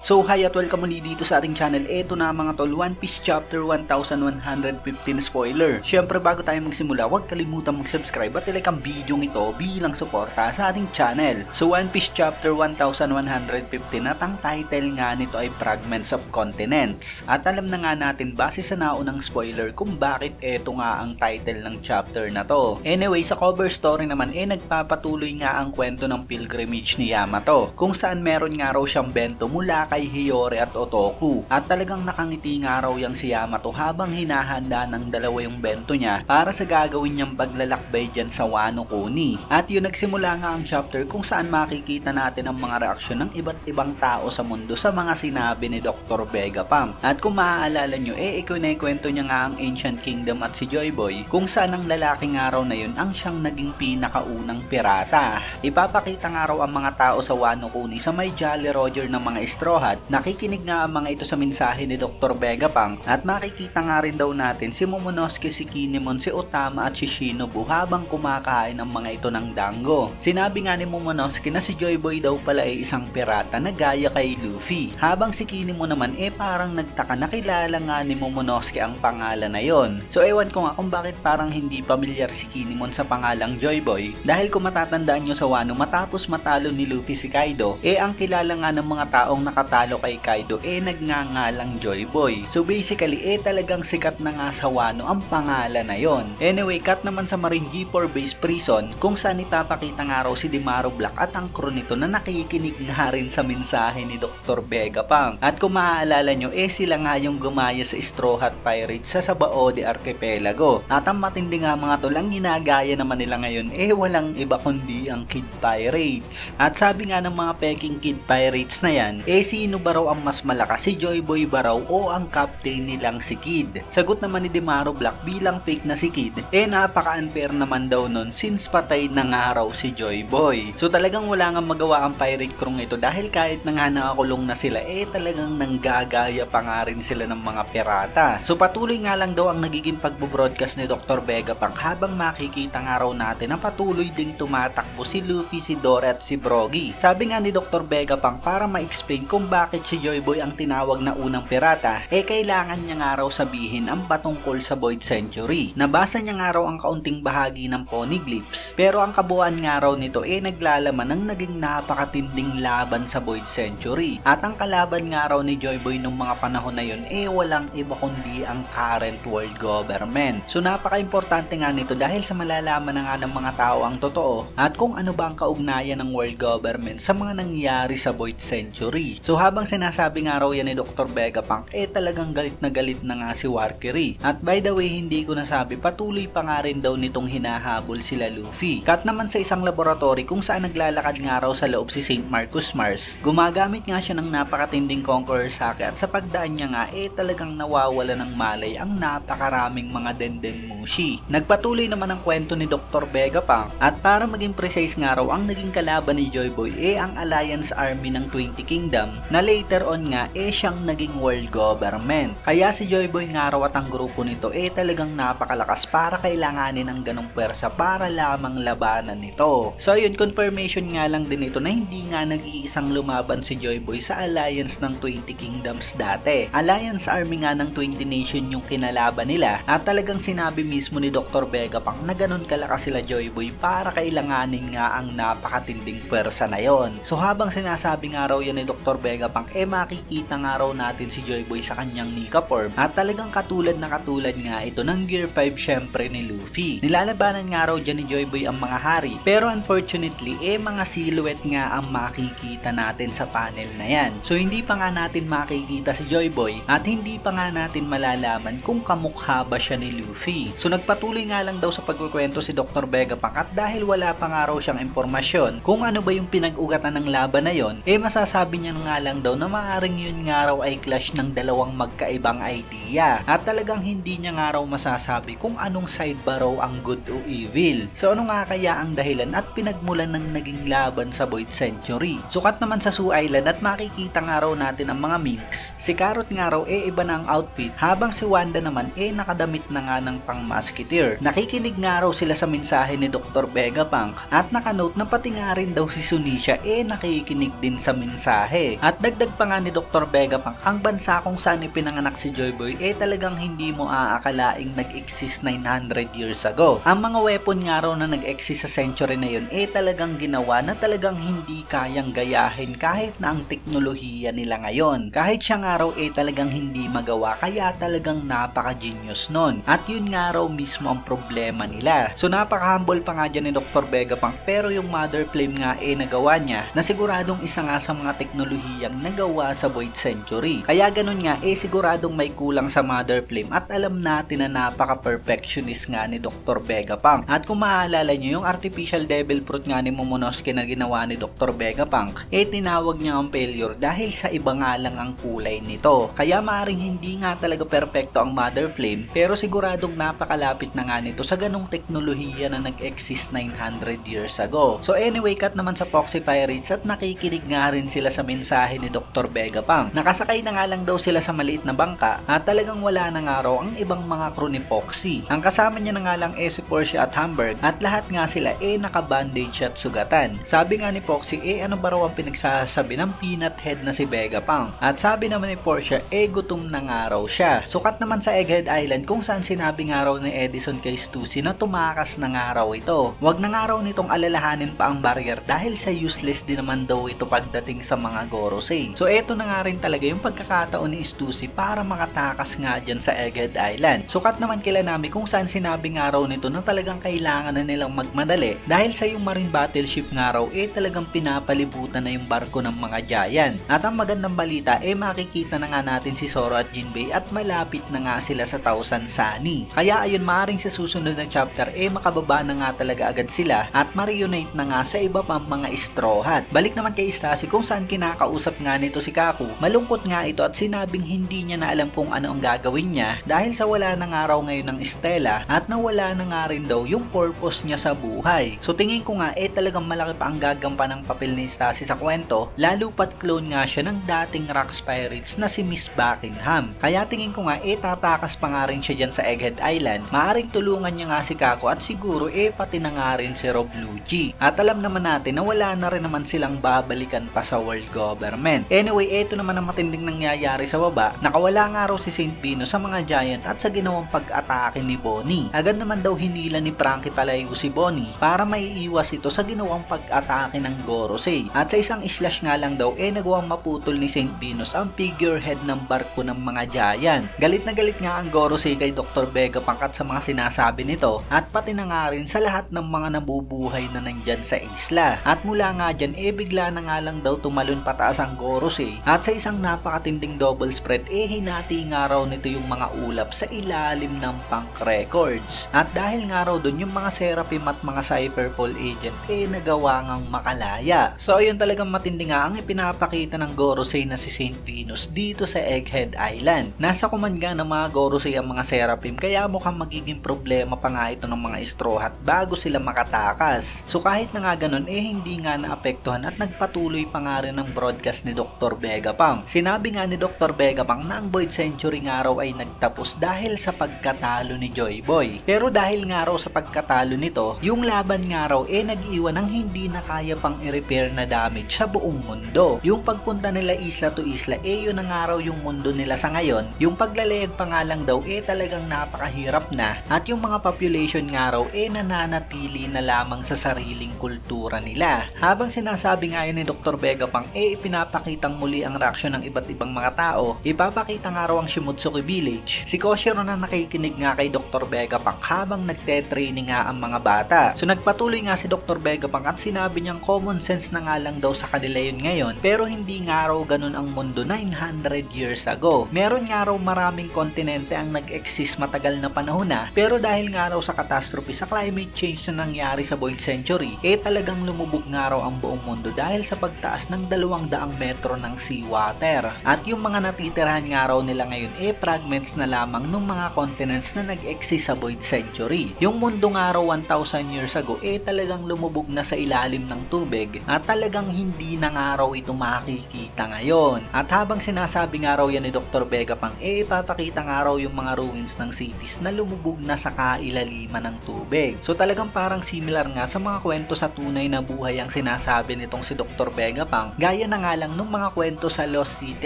So hi at welcome muli dito sa ating channel. Eto na mga tol, One Piece Chapter 1115 spoiler. Syempre bago tayo magsimula, huwag kalimutan mag-subscribe at ilike ang video ito bilang suporta sa ating channel. So One Piece Chapter 1115 at ang title nga nito ay Fragments of Continents. At alam na nga natin base sa naunang spoiler kung bakit eto nga ang title ng chapter na to. Anyway, sa cover story naman nagpapatuloy nga ang kwento ng pilgrimage ni Yamato, kung saan meron nga raw siyang bento mula kay Hiyori at Otoku. At talagang nakangiti nga raw yang si Yamato habang hinahanda ng dalawa yung bento niya para sa gagawin niyang paglalakbay dyan sa Wano Kuni. At yun nagsimula nga ang chapter kung saan makikita natin ang mga reaksyon ng iba't ibang tao sa mundo sa mga sinabi ni Dr. Vegapunk. At kung maaalala nyo, ikwento niya nga ang Ancient Kingdom at si Joy Boy, kung saan ang lalaking araw na yun ang siyang naging pinakaunang pirata. Ipapakita nga raw ang mga tao sa Wano Kuni sa may Jolly Roger ng mga Straw Hat. Nakikinig nga ang mga ito sa mensahe ni Dr. Vegapunk at makikita nga rin daw natin si Momonosuke, si Kinemon, si Otama at si Shinobu habang kumakain ang mga ito ng dango. Sinabi nga ni Momonosuke na si Joy Boy daw pala ay isang pirata na gaya kay Luffy, habang si Kinemon naman parang nagtaka na kilala nga ni Momonosuke ang pangalan na yon. So ewan ko nga kung bakit parang hindi pamilyar si Kinemon sa pangalang Joy Boy, dahil kung matatandaan nyo sa Wano matapos matalo ni Luffy si Kaido, ang kilala nga ng mga taong nakatalo kay Kaido nagngangalang Joy Boy. So basically talagang sikat na nga sa Wano ang pangalan na yon. Anyway, cut naman sa Marine G4 Base Prison kung saan ipapakita nga raw si Demaro Black at ang crew nito na nakikinig nga rin sa mensahe ni Dr. Vegapunk. At kung maaalala nyo, sila nga yung gumaya sa Straw Hat Pirates sa Sabao de Archipelago. At ang matindi nga mga tol, ang ginagaya naman nila ngayon walang iba kundi ang Kid Pirates. At sabi nga ng mga peking Kid Pirates na yan, sino ba raw ang mas malakas, si Joy Boy ba raw o ang captain nilang si Kid? Sagot naman ni Demaro Black bilang fake na si Kid, napaka-unfair naman daw nun since patay na nga raw si Joy Boy. So talagang wala nga magawa ang pirate crew ito dahil kahit na nga nakakulong na sila talagang nanggagaya pa nga rin sila ng mga pirata. So patuloy nga lang daw ang nagiging pagbo-broadcast ni Dr. Vegapunk habang makikita nga raw natin na patuloy ding tumatakbo si Luffy, si Dora at si Brogy. Sabi nga ni Dr. Vegapunk para ma-explain kung bakit si Joy Boy ang tinawag na unang pirata, kailangan niya nga raw sabihin ang patungkol sa Void Century. Nabasa niya nga raw ang kaunting bahagi ng Poneglyphs, pero ang kabuuan nga raw nito naglalaman ng naging napakatinding laban sa Void Century. At ang kalaban nga raw ni Joy Boy nung mga panahon na yun walang iba kundi ang current world government. So napaka-importante nga nito dahil sa malalaman na nga ng mga tao ang totoo at kung ano ba ang kaugnayan ng world government sa mga nangyari sa Void Century. So habang sinasabi nga raw yan ni Dr. Vegapunk, talagang galit na nga si Warkery. At by the way, hindi ko nasabi, patuloy pa nga rin daw nitong hinahabol sila Luffy. Cut naman sa isang laboratory kung saan naglalakad nga raw sa loob si St. Marcus Mars. Gumagamit nga siya ng napakatinding Conqueror Sake at sa pagdaan niya nga talagang nawawala ng malay ang napakaraming mga Denden Mushi. Nagpatuloy naman ang kwento ni Dr. Vegapunk at para maging precise nga raw ang naging kalaban ni Joy Boy ang Alliance Army ng 20 Kingdom na later on nga siyang naging world government. Kaya si Joy Boy nga raw at ang grupo nito talagang napakalakas para kailanganin ng ganong pwersa para lamang labanan nito. So yun, confirmation nga lang din ito na hindi nga nag-iisang lumaban si Joy Boy sa Alliance ng 20 Kingdoms dati. Alliance Army nga ng 20 Nation yung kinalaban nila at talagang sinabi mismo ni Dr. Vegapunk na ganon kalakas sila Joy Boy para kailanganin nga ang napakatinding pwersa na yon. So habang sinasabi nga raw yan ni Dr. Vegapunk makikita nga raw natin si Joy Boy sa kanyang Nika form at talagang katulad nga ito ng Gear 5 syempre ni Luffy. Nilalabanan nga raw dyan ni Joy Boy ang mga hari, pero unfortunately mga silhouette nga ang makikita natin sa panel na yan. So hindi pa nga natin makikita si Joy Boy at hindi pa nga natin malalaman kung kamukha ba siya ni Luffy. So nagpatuloy nga lang daw sa pagkukwento si Dr. Vegapunk at dahil wala pa nga raw siyang impormasyon kung ano ba yung pinag-ugatan ng laban na yon, masasabi niya nga lang daw na maaring yun nga raw ay clash ng dalawang magkaibang idea at talagang hindi niya nga raw masasabi kung anong side ba raw ang good o evil. So ano nga kaya ang dahilan at pinagmulan ng naging laban sa Void Century? Sukat naman sa Sue Island at makikita nga raw natin ang mga minks. Si Carrot nga raw iba na ang outfit habang si Wanda naman nakadamit na nga ng pang musketeer. Nakikinig nga raw sila sa mensahe ni Dr. Vegapunk at nakanote na pati nga rin daw si Sunisha nakikinig din sa mensahe. At At dagdag pa nga ni Dr. Vegapunk, ang bansa kung saan ipinanganak si Joy Boy talagang hindi mo aakalaing nag-exist 900 years ago. Ang mga weapon nga raw na nag-exist sa century na yun talagang ginawa na talagang hindi kayang gayahin kahit na ang teknolohiya nila ngayon. Kahit siya nga raw talagang hindi magawa, kaya talagang napaka-genius nun. At yun nga raw mismo ang problema nila. So napaka-humble pa nga dyan ni Dr. Vegapunk, pero yung Mother Flame nga nagawa niya na siguradong isa nga sa mga teknolohiyang nagawa sa Void Century. Kaya ganun nga siguradong may kulang sa Mother Flame at alam natin na napaka-perfectionist nga ni Dr. Vegapunk. At kung maalala nyo yung artificial devil fruit nga ni Momonosuke na ginawa ni Dr. Vegapunk, tinawag niya ang failure dahil sa iba nga lang ang kulay nito. Kaya maaring hindi nga talaga perfecto ang Mother Flame, pero siguradong napakalapit na nga nito sa ganung teknolohiya na nag-exist 900 years ago. So anyway, cut naman sa Foxy Pirates at nakikinig nga rin sila sa mensahe ni Dr. Vegapunk. Nakasakay na nga lang daw sila sa maliit na bangka at talagang wala na nga raw ang ibang mga crew ni Foxy. Ang kasama niya na nga lang si Porsche at Hamburg at lahat nga sila naka-bandage at sugatan. Sabi nga ni Foxy ano ba raw ang pinagsasabi ng peanut head na si Vegapunk? At sabi naman ni Porsche gutom na nga raw siya. Sukat naman sa Egghead Island kung saan sinabi nga raw ni Edison kay Stussy na tumakas na nga raw ito. Wag na nga raw nitong alalahanin pa ang barrier dahil sa useless din naman daw ito pagdating sa mga Gorosei. So eto na nga rin talaga yung pagkakataon ni Stussy para makatakas nga dyan sa Egghead Island. Sukat naman kila Nami kung saan sinabi nga raw nito na talagang kailangan na nilang magmadali dahil sa yung marine battleship nga raw talagang pinapalibutan na yung barko ng mga giant. At ang magandang balita makikita na nga natin si Zoro at Jinbei at malapit na nga sila sa Thousand Sunny. Kaya ayun, maaaring sa susunod na chapter makababa na nga talaga agad sila at ma-reunite na nga sa iba pang mga Straw Hat. Balik naman kay Stussy kung saan kinakausap nga nito si Kaku. Malungkot nga ito at sinabing hindi niya na alam kung ano ang gagawin niya dahil sa wala na nga raw ngayon ng Stella at nawala na nga rin daw yung purpose niya sa buhay. So tingin ko nga talagang malaki pa ang gagampan ng papel ni Stussy sa kwento, lalo pat clone nga siya ng dating Rox Pirates na si Miss Buckingham. Kaya tingin ko nga tatakas pa nga rin siya dyan sa Egghead Island. Maaring tulungan niya nga si Kaku at siguro pati na nga rin si Rob Lucci. At alam naman natin na wala na rin naman silang babalikan pa sa world government. Anyway, eto naman ang matinding nangyayari sa baba. Nakawala nga raw si Saint Venus sa mga giant at sa ginawang pag-atake ni Bonnie. Agad naman daw hinila ni Frankie palayo si Bonnie para maiiwas ito sa ginawang pag-atake ng Gorosei. At sa isang slash nga lang daw nagawang maputol ni Saint Venus ang figurehead ng barko ng mga giant. Galit na galit nga ang Gorosei kay Dr. Vegapunk at sa mga sinasabi nito at pati na nga rin sa lahat ng mga nabubuhay na nandyan sa isla. At mula nga dyan bigla na nga lang daw tumalon pataas ang Gorosei at sa isang napakatinding double spread hinati nga raw nito yung mga ulap sa ilalim ng Punk Records. At dahil nga raw dun yung mga Seraphim at mga Cypherpole agent nagawa ngang makalaya. So ayun, talagang matindi nga ang ipinapakita ng Gorosei na si Saint Venus dito sa Egghead Island. Nasa command nga ng mga Gorosei ang mga Seraphim kaya mukhang magiging problema pa nga ito ng mga Straw Hat bago sila makatakas. So kahit na nga ganun hindi nga naapektuhan at nagpatuloy pa nga rin ang broadcast ni Dr. Vegapunk. Sinabi nga ni Dr. Vegapunk na ang Void Century nga raw ay nagtapos dahil sa pagkatalo ni Joy Boy. Pero dahil nga raw sa pagkatalo nito, yung laban nga raw nag-iwan ng hindi na kaya pang i-repair na damage sa buong mundo. Yung pagpunta nila isla to isla yun na nga raw yung mundo nila sa ngayon. Yung paglalayag pa nga lang daw talagang napakahirap na at yung mga population nga raw nananatili na lamang sa sariling kultura nila. Habang sinasabi nga yun ni Dr. Vegapunk ipinapakitang muli ang reaksyon ng iba't ibang mga tao. Ipapakita nga raw ang Shimotsuki Village. Si Koshiro na nakikinig nga kay Dr. Vegapunk habang nagte-training nga ang mga bata. So nagpatuloy nga si Dr. Vegapunk at sinabi niyang common sense na nga lang daw sa kanila yun ngayon, pero hindi nga raw ganun ang mundo 900 years ago. Meron nga raw maraming kontinente ang nag-exist matagal na panahon na, pero dahil nga raw sa catastrophe sa climate change na nangyari sa Void Century talagang lumubog nga raw ang buong mundo dahil sa pagtaas ng 200 metro ng seawater. At yung mga natitirahan nga raw nila ngayon fragments na lamang ng mga continents na nag-exist sa Void Century. Yung mundo nga raw 1,000 years ago talagang lumubog na sa ilalim ng tubig at talagang hindi na nga raw ito makikita ngayon. At habang sinasabi nga raw yan ni Dr. Vegapunk ipapakita nga raw yung mga ruins ng cities na lumubog na sa kailaliman ng tubig. So talagang parang similar nga sa mga kwento sa tunay na buhay ang sinasabi nitong si Dr. Vegapunk. Gaya na nga lang lang ng mga kwento sa Lost City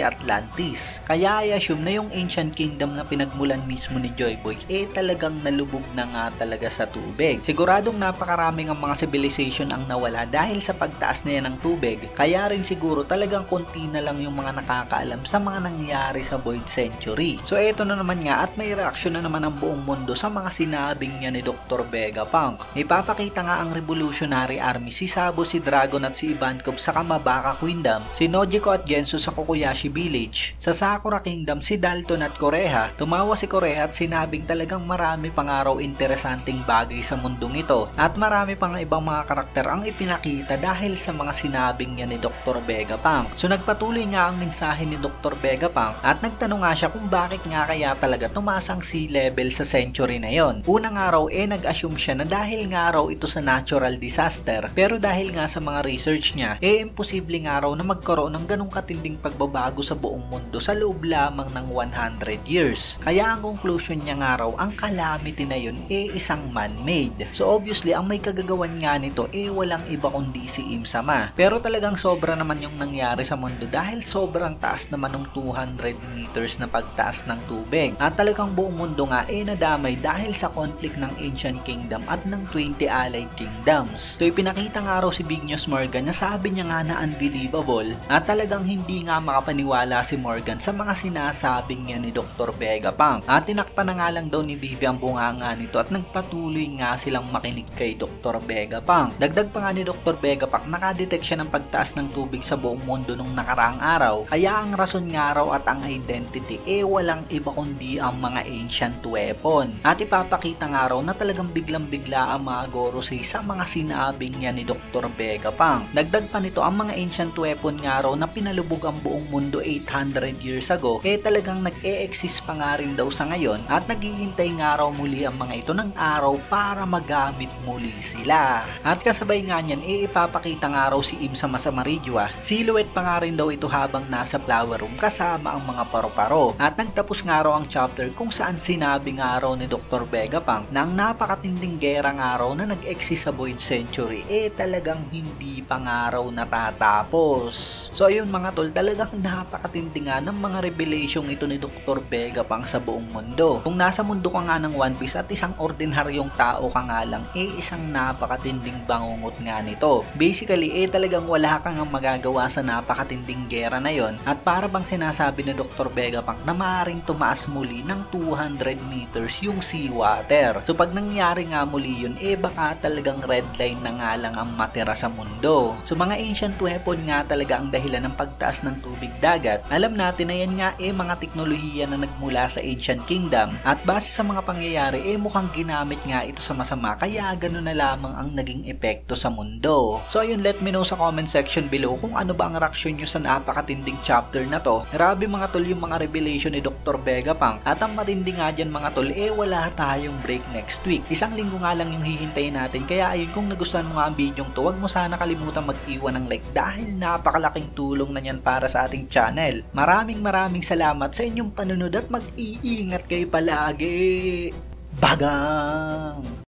Atlantis. Kaya I assume na yung Ancient Kingdom na pinagmulan mismo ni Joy Boy talagang nalubog na nga talaga sa tubig. Siguradong napakaraming ang mga civilization ang nawala dahil sa pagtaas na yan ng tubig. Kaya rin siguro talagang konti na lang yung mga nakakaalam sa mga nangyari sa Void Century. So eto na naman nga at may reaksyon na naman ang buong mundo sa mga sinabing niya ni Dr. Vegapunk. Ipapakita nga ang Revolutionary Army, si Sabo, si Dragon at si Ivankov sa Kamabaka Kingdom, si Nojiko at Gensu sa Kokoyashi Village. Sa Sakura Kingdom, si Dalton at Koreha. Tumawa si Koreha at sinabing talagang marami pang araw interesanting bagay sa mundong ito at marami pang ibang mga karakter ang ipinakita dahil sa mga sinabing niya ni Dr. Vegapunk. So nagpatuloy nga ang mensahe ni Dr. Vegapunk at nagtanong nga siya kung bakit nga kaya talaga tumaas ang sea level sa century na yon. Unang araw nag-assume siya na dahil nga raw ito sa natural disaster, pero dahil nga sa mga research niya imposible nga raw na magkaroon ng ganong katinding pagbabago sa buong mundo sa loob lamang ng 100 years. Kaya ang conclusion niya nga raw, ang calamity na yun isang man-made. So obviously ang may kagagawan nga nito walang iba kundi si Im-sama. Pero talagang sobra naman yung nangyari sa mundo dahil sobrang taas naman ng 200 meters na pagtaas ng tubig. At talagang buong mundo nga nadamay dahil sa conflict ng Ancient Kingdom at ng 20 allied kingdoms. So ipinakita nga raw si Big News Morgan na sabi niya nga na unbelievable at talagang hindi nga makapaniwala si Morgan sa mga sinasabing niya ni Dr. Vegapunk. At tinakpan na nga lang daw ni Bibi ang bunganga nito at nagpatuloy nga silang makinig kay Dr. Vegapunk. Dagdag pa nga ni Dr. Vegapunk, nakadetect siya ng pagtaas ng tubig sa buong mundo nung nakaraang araw. Kaya ang rason nga raw at ang identity walang iba kundi ang mga ancient weapon. At ipapakita nga raw na talagang biglang-bigla ang mga Gorosei sa mga sinabing niya ni Dr. Vegapunk. Dagdag pa nito, ang mga ancient weapon nga raw na pinalubog ang buong mundo 800 years ago talagang nag-e-exist pa nga rin daw sa ngayon at naghihintay nga raw muli ang mga ito ng araw para magamit muli sila. At kasabay nga niyan ipapakita nga raw si Im-sama sa Marijua. Silhouette pa nga rin daw ito habang nasa flower room kasama ang mga paro-paro. At nagtapos nga raw ang chapter kung saan sinabi nga raw ni Dr. Vegapunk na ang napakatinding gera nga raw na nag-exist sa Void Century talagang hindi pa nga raw natatapos. So ayun mga tol, talagang napakatindi nga ng mga revelation ito ni Dr. Vegapunk sa buong mundo. Kung nasa mundo ka nga ng One Piece at isang ordinaryong tao ka nga lang, isang napakatinding bangungot nga nito. Basically talagang wala kang magagawa sa napakatinding gera na yon at para bang sinasabi ni Dr. Vegapunk na maaaring tumaas muli ng 200 meters yung seawater. So pag nangyari nga muli yun, baka talagang red line na nga lang ang matira sa mundo. So mga ancient weapon nga talaga ang dahilan ng pagtaas ng tubig dagat. Alam natin na yan nga mga teknolohiya na nagmula sa Ancient Kingdom at base sa mga pangyayari mukhang ginamit nga ito sa masama kaya gano'n na lamang ang naging epekto sa mundo. So ayun, let me know sa comment section below kung ano ba ang reaction nyo sa napakatinding chapter na to. Grabe mga tol yung mga revelation ni Dr. Vegapunk at ang matindi nga dyan mga tol wala tayong break next week. Isang linggo nga lang yung hihintayin natin kaya ayun, kung nagustuhan mo nga ang video to, huwag mo sana kalimutan mag-iwan ng like dahil napakalaking tulong na yan para sa ating channel. Maraming salamat sa inyong panunod at mag-iingat kayo palagi. Bagang!